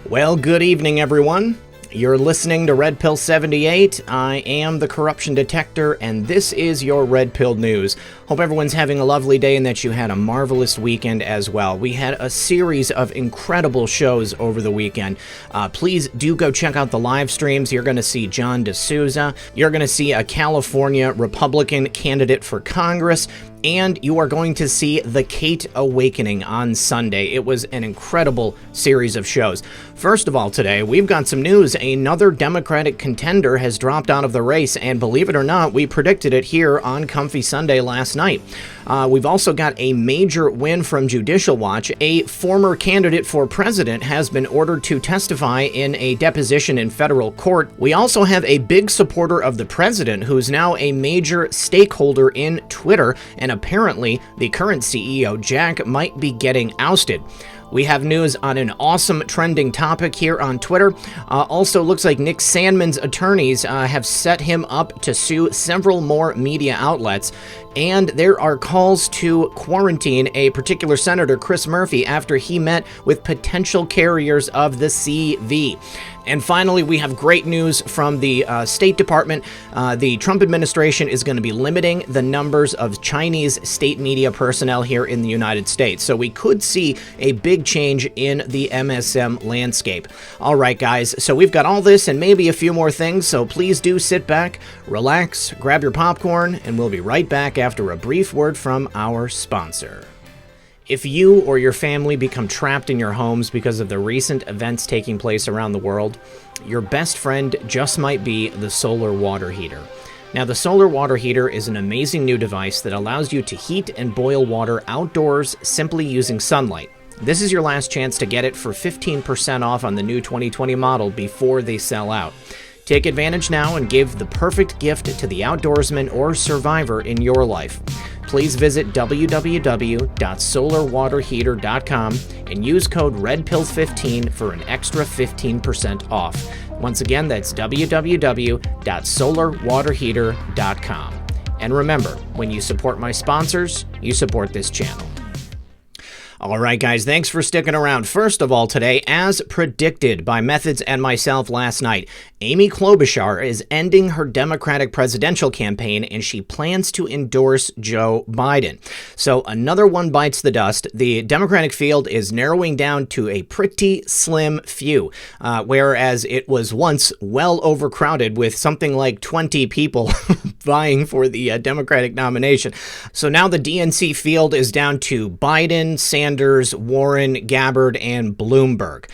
Well, good evening, everyone. You're listening to Red Pill 78. I am the Corruption Detector, and this is your Red Pill News. Hope everyone's having a lovely day and that you had a marvelous weekend as well. We had a series of incredible shows over the weekend. Please do go check out the live streams. You're going to see John D'Souza. You're going to see a California Republican candidate for Congress. And you are going to see The Kate Awakening on Sunday. It was an incredible series of shows. First of all, today, we've got some news. Another Democratic contender has dropped out of the race, and believe it or not, we predicted it here on Comfy Sunday last night. We've also got a major win from Judicial Watch. A former candidate for president has been ordered to testify in a deposition in federal court. We also have a big supporter of the president who's now a major stakeholder in Twitter, and apparently the current CEO, Jack, might be getting ousted. We have news on an awesome trending topic here on Twitter. Also, looks like Nick Sandmann's attorneys have set him up to sue several more media outlets. And there are calls to quarantine a particular senator, Chris Murphy, after he met with potential carriers of the CV. And finally, we have great news from the State Department. The Trump administration is going to be limiting the numbers of Chinese state media personnel here in the United States. So we could see a big change in the MSM landscape. All right, guys, so we've got all this and maybe a few more things. So please do sit back, relax, grab your popcorn, and we'll be right back after a brief word from our sponsor. If you or your family become trapped in your homes because of the recent events taking place around the world, your best friend just might be the solar water heater. Now, the solar water heater is an amazing new device that allows you to heat and boil water outdoors simply using sunlight. This is your last chance to get it for 15% off on the new 2020 model before they sell out. Take advantage now and give the perfect gift to the outdoorsman or survivor in your life. Please visit www.solarwaterheater.com and use code REDPILL15 for an extra 15% off. Once again, that's www.solarwaterheater.com. And remember, when you support my sponsors, you support this channel. All right, guys, thanks for sticking around. First of all, today, as predicted by Methods and myself last night, Amy Klobuchar is ending her Democratic presidential campaign, and she plans to endorse Joe Biden. So another one bites the dust. The Democratic field is narrowing down to a pretty slim few, whereas it was once well overcrowded with something like 20 people vying for the Democratic nomination. So now the DNC field is down to Biden, Sanders, Warren, Gabbard, and Bloomberg.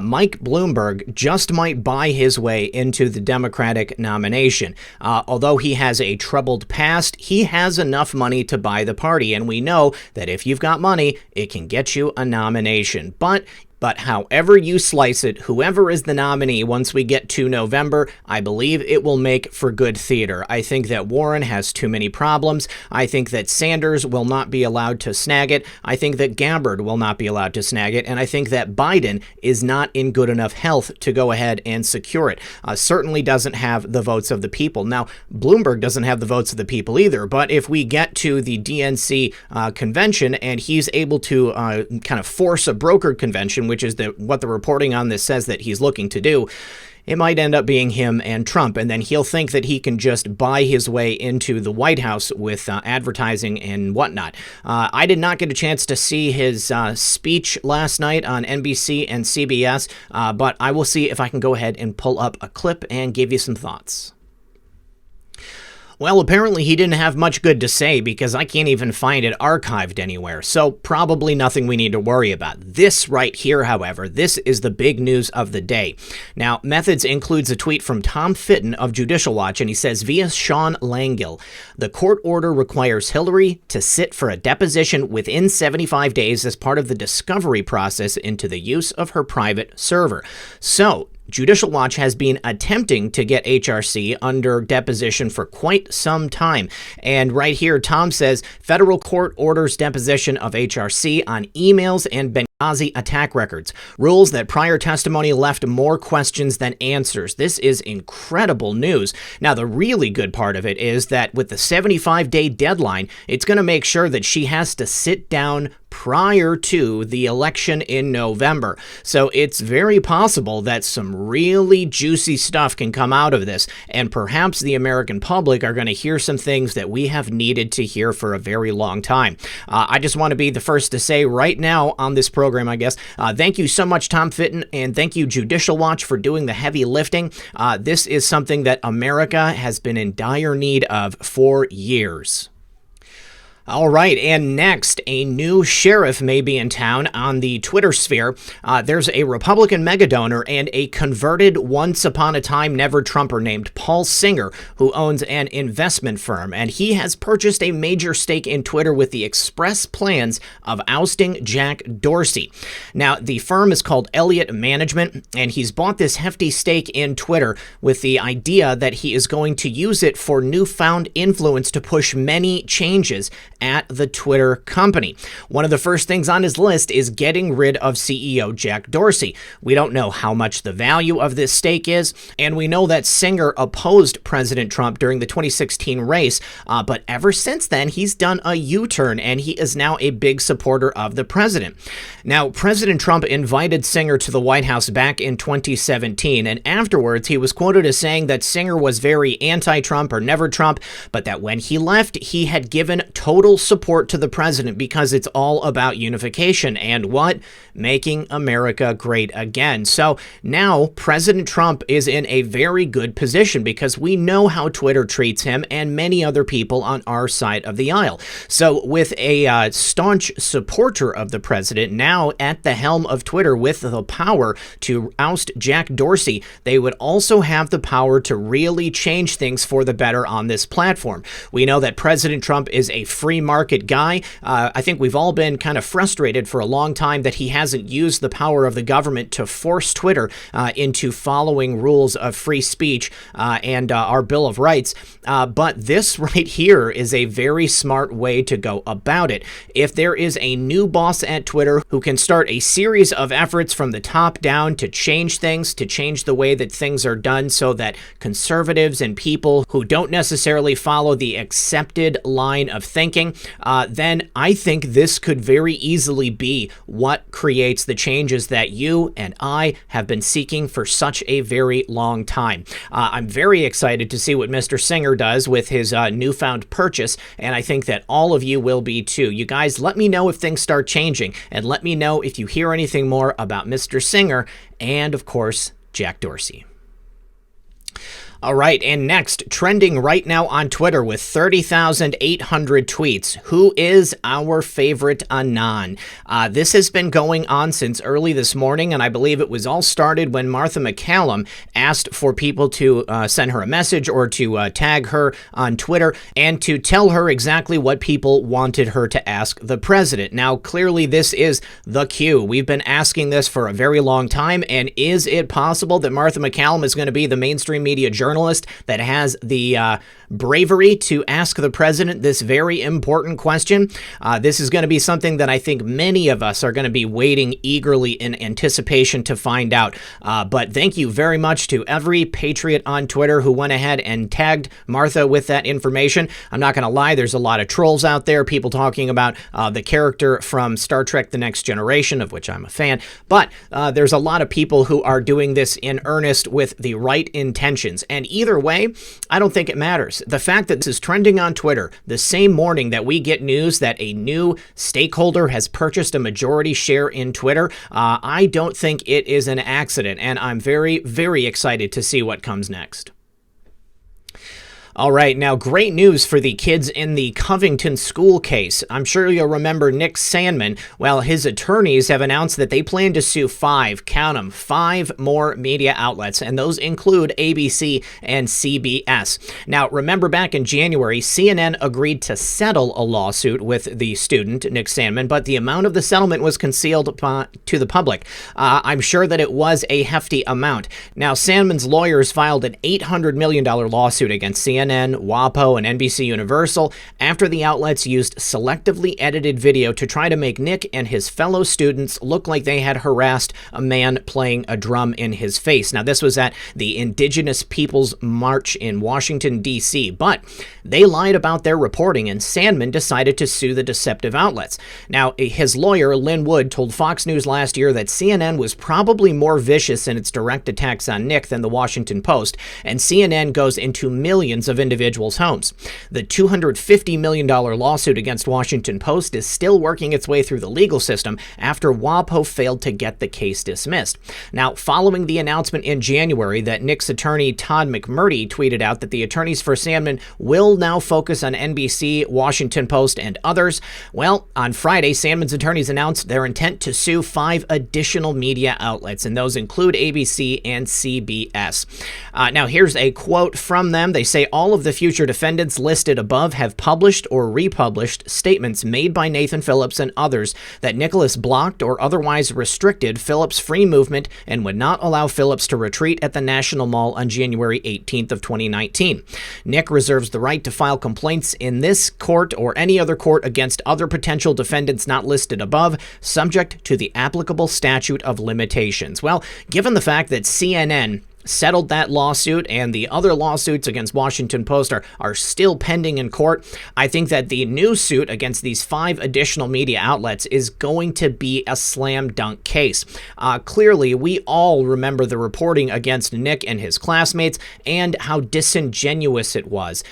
Mike Bloomberg just might buy his way into the Democratic nomination. Although he has a troubled past, he has enough money to buy the party, and we know that if you've got money, it can get you a nomination. But however you slice it, whoever is the nominee once we get to November, I believe it will make for good theater. I think that Warren has too many problems. I think that Sanders will not be allowed to snag it. I think that Gabbard will not be allowed to snag it. And I think that Biden is not in good enough health to go ahead and secure it. Certainly doesn't have the votes of the people. Now, Bloomberg doesn't have the votes of the people either. But if we get to the DNC convention and he's able to kind of force a brokered convention, which is what the reporting on this says that he's looking to do, it might end up being him and Trump, and then he'll think that he can just buy his way into the White House with advertising and whatnot. I did not get a chance to see his speech last night on NBC and CBS, but I will see if I can go ahead and pull up a clip and give you some thoughts. Well, apparently he didn't have much good to say because I can't even find it archived anywhere, so probably nothing we need to worry about. This right here, however, this is the big news of the day. Now, Methods includes a tweet from Tom Fitton of Judicial Watch, and he says, via Sean Langill, the court order requires Hillary to sit for a deposition within 75 days as part of the discovery process into the use of her private server. So, Judicial Watch has been attempting to get HRC under deposition for quite some time. And right here, Tom says, federal court orders deposition of HRC on emails and Benghazi attack records. Rules that prior testimony left more questions than answers. This is incredible news. Now, the really good part of it is that with the 75-day deadline, it's going to make sure that she has to sit down prior to the election in November. So it's very possible that some really juicy stuff can come out of this, and perhaps the American public are going to hear some things that we have needed to hear for a very long time. I just want to be the first to say right now on this program, I guess, thank you so much, Tom Fitton, and thank you, Judicial Watch, for doing the heavy lifting. This is something that America has been in dire need of for years. All right, and next, a new sheriff may be in town on the Twitter sphere. There's a Republican megadonor and a converted once-upon-a-time never-Trumper named Paul Singer, who owns an investment firm, and he has purchased a major stake in Twitter with the express plans of ousting Jack Dorsey. Now, the firm is called Elliott Management, and he's bought this hefty stake in Twitter with the idea that he is going to use it for newfound influence to push many changes at the Twitter company. One of the first things on his list is getting rid of CEO Jack Dorsey. We don't know how much the value of this stake is, and we know that Singer opposed President Trump during the 2016 race, but ever since then, he's done a U-turn, and he is now a big supporter of the president. Now, President Trump invited Singer to the White House back in 2017, and afterwards, he was quoted as saying that Singer was very anti-Trump or never Trump, but that when he left, he had given total support to the president because it's all about unification and what? Making America great again. So now President Trump is in a very good position because we know how Twitter treats him and many other people on our side of the aisle. So with a staunch supporter of the president now at the helm of Twitter with the power to oust Jack Dorsey, they would also have the power to really change things for the better on this platform. We know that President Trump is a free market guy. I think we've all been kind of frustrated for a long time that he hasn't used the power of the government to force Twitter into following rules of free speech and our Bill of Rights. But this right here is a very smart way to go about it. If there is a new boss at Twitter who can start a series of efforts from the top down to change things, to change the way that things are done so that conservatives and people who don't necessarily follow the accepted line of thinking, then I think this could very easily be what creates the changes that you and I have been seeking for such a very long time. I'm very excited to see what Mr. Singer does with his newfound purchase, and I think that all of you will be too. You guys, let me know if things start changing, and let me know if you hear anything more about Mr. Singer and, of course, Jack Dorsey. All right, and next, trending right now on Twitter with 30,800 tweets. Who is our favorite Anon? This has been going on since early this morning, and I believe it was all started when Martha MacCallum asked for people to send her a message or to tag her on Twitter and to tell her exactly what people wanted her to ask the president. Now, clearly, this is the cue. We've been asking this for a very long time, and is it possible that Martha MacCallum is going to be the mainstream media journalist that has the bravery to ask the president this very important question? This is going to be something that I think many of us are going to be waiting eagerly in anticipation to find out. But thank you very much to every patriot on Twitter who went ahead and tagged Martha with that information. I'm not going to lie, there's a lot of trolls out there, people talking about the character from Star Trek The Next Generation, of which I'm a fan. But there's a lot of people who are doing this in earnest with the right intentions. And either way, I don't think it matters. The fact that this is trending on Twitter the same morning that we get news that a new stakeholder has purchased a majority share in Twitter, I don't think it is an accident, and I'm very, very excited to see what comes next. All right, now great news for the kids in the Covington school case. I'm sure you'll remember Nick Sandmann. Well, his attorneys have announced that they plan to sue count them, 5 more media outlets, and those include ABC and CBS. Now, remember back in January, CNN agreed to settle a lawsuit with the student, Nick Sandmann, but the amount of the settlement was concealed to the public. I'm sure that it was a hefty amount. Now, Sandmann's lawyers filed an $800 million lawsuit against CNN CNN, WAPO, and NBC Universal after the outlets used selectively edited video to try to make Nick and his fellow students look like they had harassed a man playing a drum in his face. Now, this was at the Indigenous Peoples March in Washington, D.C., but they lied about their reporting, and Sandman decided to sue the deceptive outlets. Now, his lawyer, Lynn Wood, told Fox News last year that CNN was probably more vicious in its direct attacks on Nick than the Washington Post, and CNN goes into millions of individuals' homes. The $250 million lawsuit against Washington Post is still working its way through the legal system after WAPO failed to get the case dismissed. Now, following the announcement in January that Nick's attorney Todd McMurdy tweeted out that the attorneys for Sandman will now focus on NBC, Washington Post, and others, well, on Friday, Sandman's attorneys announced their intent to sue 5 additional media outlets, and those include ABC and CBS. Now, here's a quote from them. They say all of the future defendants listed above have published or republished statements made by Nathan Phillips and others that Nicholas blocked or otherwise restricted Phillips' free movement and would not allow Phillips to retreat at the National Mall on January 18th of 2019. Nick reserves the right to file complaints in this court or any other court against other potential defendants not listed above, subject to the applicable statute of limitations. Well, given the fact that CNN settled that lawsuit and the other lawsuits against Washington Post are still pending in court, I think that the new suit against these 5 additional media outlets is going to be a slam dunk case. Clearly, we all remember the reporting against Nick and his classmates and how disingenuous it was.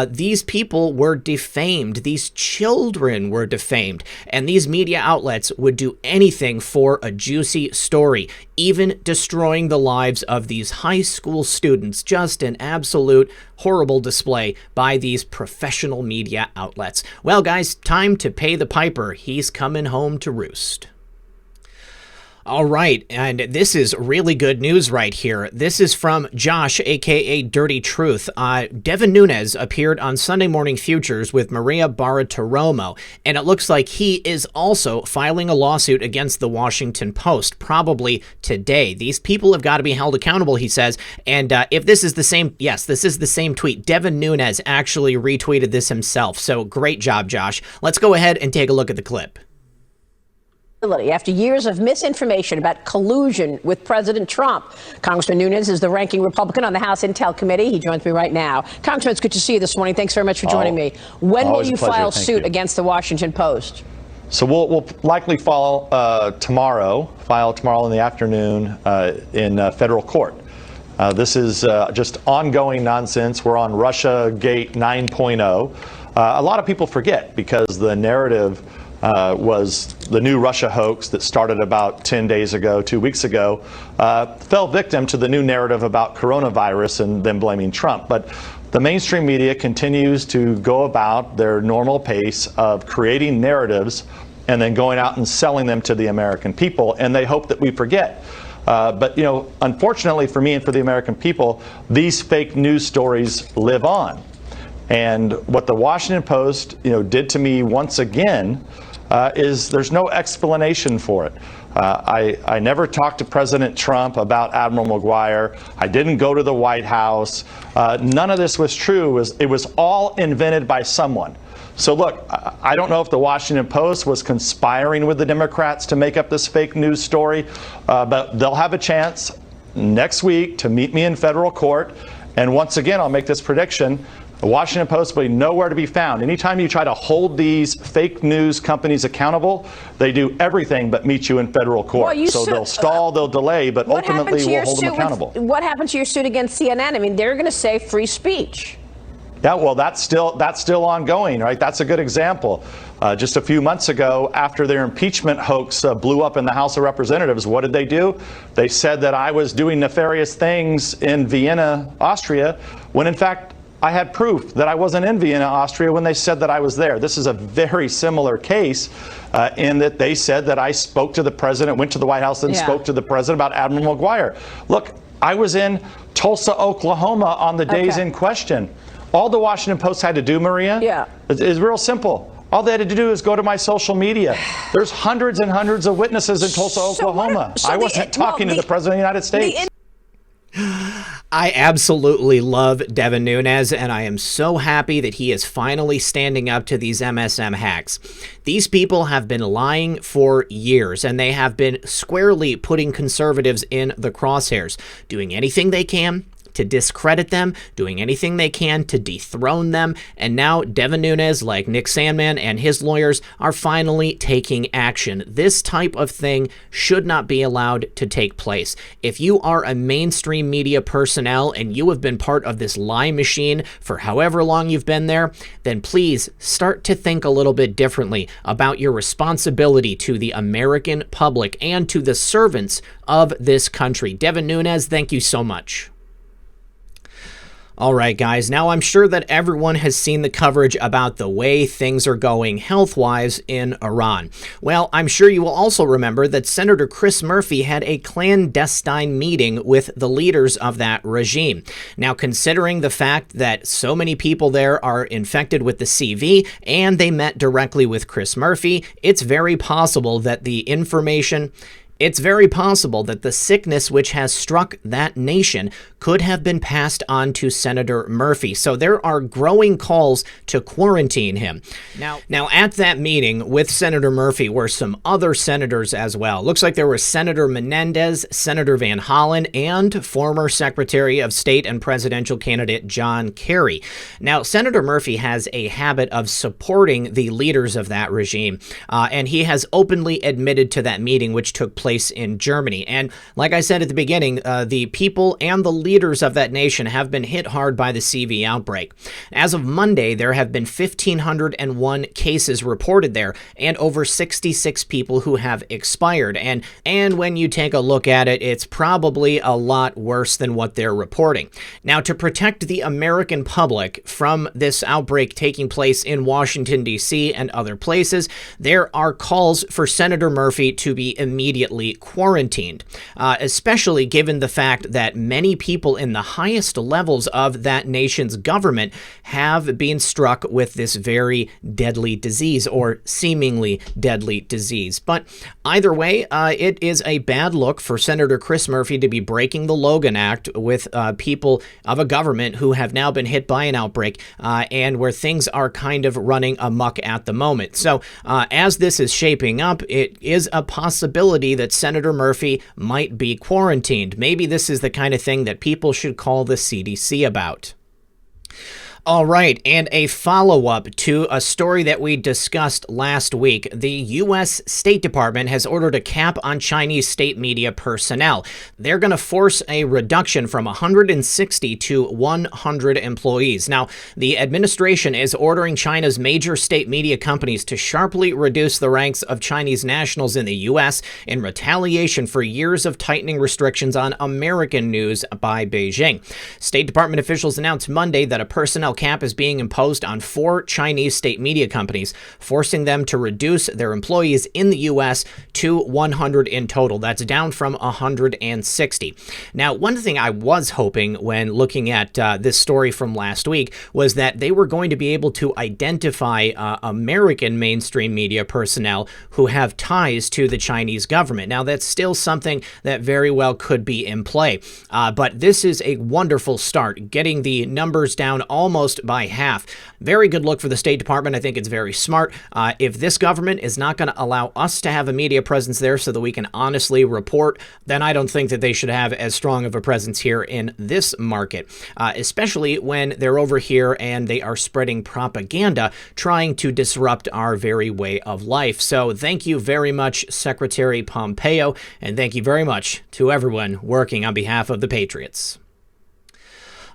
These people were defamed. These children were defamed. And these media outlets would do anything for a juicy story, even destroying the lives of these high school students. Just an absolute horrible display by these professional media outlets. Well, guys, time to pay the piper. He's coming home to roost. All right, and this is really good news right here. This is from Josh, a.k.a. Dirty Truth. Devin Nunes appeared on Sunday Morning Futures with Maria Bartiromo, and it looks like he is also filing a lawsuit against the Washington Post, probably today. These people have got to be held accountable, he says, and if this is the same, yes, this is the same tweet. Devin Nunes actually retweeted this himself, so great job, Josh. Let's go ahead and take a look at the clip. After years of misinformation about collusion with President Trump. Congressman Nunes is the ranking Republican on the House Intel Committee. He joins me right now. Congressman, it's good to see you this morning. Thanks very much for joining me. When will you file suit against the Washington Post? So we'll likely file tomorrow in the afternoon in federal court. This is just ongoing nonsense. We're on Russia Gate 9.0. A lot of people forget because the narrative was the new Russia hoax that started about 10 days ago, 2 weeks ago, fell victim to the new narrative about coronavirus and then blaming Trump. But the mainstream media continues to go about their normal pace of creating narratives and then going out and selling them to the American people, and they hope that we forget. But, you know, unfortunately for me and for the American people, these fake news stories live on. And what the Washington Post, did to me once again is there's no explanation for it. I never talked to President Trump about Admiral McGuire. I didn't go to the White House. None of this was true. It was all invented by someone. So look, I don't know if the Washington Post was conspiring with the Democrats to make up this fake news story, but they'll have a chance next week to meet me in federal court. And once again, I'll make this prediction. The Washington Post will be nowhere to be found. Anytime you try to hold these fake news companies accountable, they do everything but meet you in federal court. Well, so they'll stall, they'll delay, but ultimately we'll hold them accountable. What happened to your suit against CNN? I mean, they're going to say free speech. Yeah, well, that's still ongoing, right? That's a good example. Just a few months ago, after their impeachment hoax blew up in the House of Representatives, what did they do? They said that I was doing nefarious things in Vienna, Austria, when in fact I had proof that I wasn't in Vienna, Austria when they said that I was there. This is a very similar case in that they said that I spoke to the president, went to the White House and spoke to the president about Admiral McGuire. Look, I was in Tulsa, Oklahoma on the days in question. All the Washington Post had to do, Maria, is real simple. All they had to do is go to my social media. There's hundreds and hundreds of witnesses in Tulsa, Oklahoma. I wasn't talking to the president of the United States. I absolutely love Devin Nunes, and I am so happy that he is finally standing up to these MSM hacks. These people have been lying for years, and they have been squarely putting conservatives in the crosshairs, doing anything they can to discredit them, doing anything they can to dethrone them, and now Devin Nunes, like Nick Sandmann and his lawyers, are finally taking action. This type of thing should not be allowed to take place. If you are a mainstream media personnel and you have been part of this lie machine for however long you've been there, then please start to think a little bit differently about your responsibility to the American public and to the servants of this country. Devin Nunes, thank you so much. All right, guys, now I'm sure that everyone has seen the coverage about the way things are going health-wise in Iran. Well, I'm sure you will also remember that Senator Chris Murphy had a clandestine meeting with the leaders of that regime. Now, considering the fact that so many people there are infected with the CV and they met directly with Chris Murphy, it's very possible that the sickness which has struck that nation could have been passed on to Senator Murphy. So there are growing calls to quarantine him. Now at that meeting with Senator Murphy were some other senators as well. Looks like there was Senator Menendez, Senator Van Hollen, and former Secretary of State and presidential candidate John Kerry. Now, Senator Murphy has a habit of supporting the leaders of that regime, and he has openly admitted to that meeting, which took place in Germany. And like I said at the beginning, the people and the leaders of that nation have been hit hard by the CV outbreak. As of Monday, there have been 1,501 cases reported there and over 66 people who have expired. And when you take a look at it, it's probably a lot worse than what they're reporting. Now, to protect the American public from this outbreak taking place in Washington, D.C. and other places, there are calls for Senator Murphy to be immediately quarantined, especially given the fact that many people in the highest levels of that nation's government have been struck with this very deadly disease, or seemingly deadly disease. But either way, it is a bad look for Senator Chris Murphy to be breaking the Logan Act with people of a government who have now been hit by an outbreak and where things are kind of running amok at the moment. So as this is shaping up, it is a possibility that Senator Murphy might be quarantined. Maybe this is the kind of thing that people should call the CDC about. All right, and a follow-up to a story that we discussed last week. The U.S. State Department has ordered a cap on Chinese state media personnel. They're going to force a reduction from 160 to 100 employees. Now, the administration is ordering China's major state media companies to sharply reduce the ranks of Chinese nationals in the U.S. in retaliation for years of tightening restrictions on American news by Beijing. State Department officials announced Monday that a personnel cap is being imposed on 4 Chinese state media companies, forcing them to reduce their employees in the U.S. to 100 in total. That's down from 160. Now, one thing I was hoping when looking at this story from last week was that they were going to be able to identify American mainstream media personnel who have ties to the Chinese government. Now, that's still something that very well could be in play, but this is a wonderful start, getting the numbers down almost by half. Very good look for the State Department. I think it's very smart. If this government is not going to allow us to have a media presence there so that we can honestly report, then I don't think that they should have as strong of a presence here in this market, especially when they're over here and they are spreading propaganda, trying to disrupt our very way of life. So thank you very much, Secretary Pompeo, and thank you very much to everyone working on behalf of the Patriots.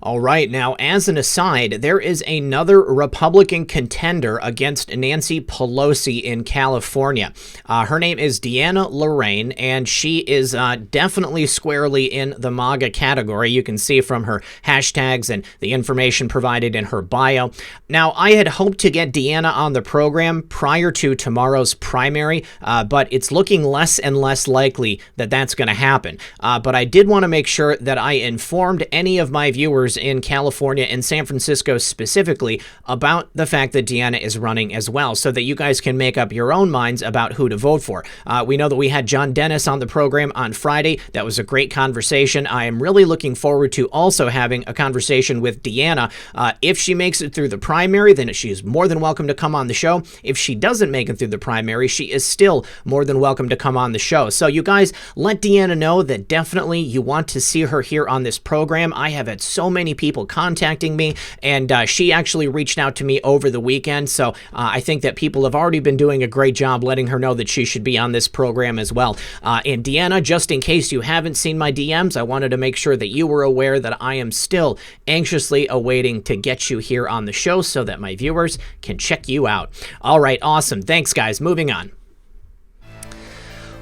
All right, now, as an aside, there is another Republican contender against Nancy Pelosi in California. Her name is Deanna Lorraine, and she is definitely squarely in the MAGA category. You can see from her hashtags and the information provided in her bio. Now, I had hoped to get Deanna on the program prior to tomorrow's primary, but it's looking less and less likely that that's going to happen. But I did want to make sure that I informed any of my viewers governors in California and San Francisco specifically about the fact that Deanna is running as well, so that you guys can make up your own minds about who to vote for. We know that we had John Dennis on the program on Friday. That was a great conversation. I am really looking forward to also having a conversation with Deanna. If she makes it through the primary, then she is more than welcome to come on the show. If she doesn't make it through the primary, she is still more than welcome to come on the show. So you guys, let Deanna know that definitely you want to see her here on this program. I have had so many people contacting me, and she actually reached out to me over the weekend. So I think that people have already been doing a great job letting her know that she should be on this program as well. And Deanna, just in case you haven't seen my DMs, I wanted to make sure that you were aware that I am still anxiously awaiting to get you here on the show so that my viewers can check you out. All right, awesome. Thanks, guys. Moving on.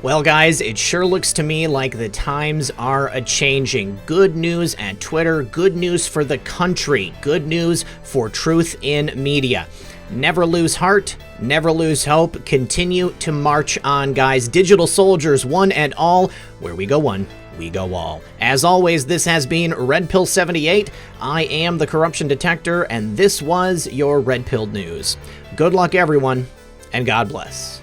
Well, guys, it sure looks to me like the times are a-changing. Good news at Twitter, good news for the country, good news for truth in media. Never lose heart, never lose hope, continue to march on, guys. Digital soldiers, one and all, where we go one, we go all. As always, this has been Red Pill 78. I am the Corruption Detector, and this was your Red Pill News. Good luck, everyone, and God bless.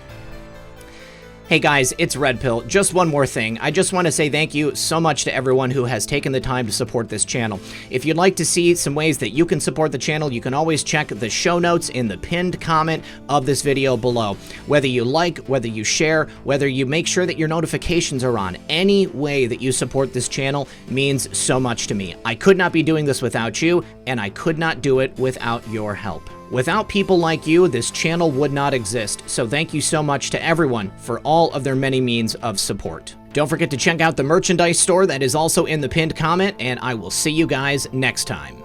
Hey guys, it's Red Pill. Just one more thing. I just want to say thank you so much to everyone who has taken the time to support this channel. If you'd like to see some ways that you can support the channel, you can always check the show notes in the pinned comment of this video below. Whether you like, whether you share, whether you make sure that your notifications are on, any way that you support this channel means so much to me. I could not be doing this without you, and I could not do it without your help. Without people like you, this channel would not exist, so thank you so much to everyone for all of their many means of support. Don't forget to check out the merchandise store that is also in the pinned comment, and I will see you guys next time.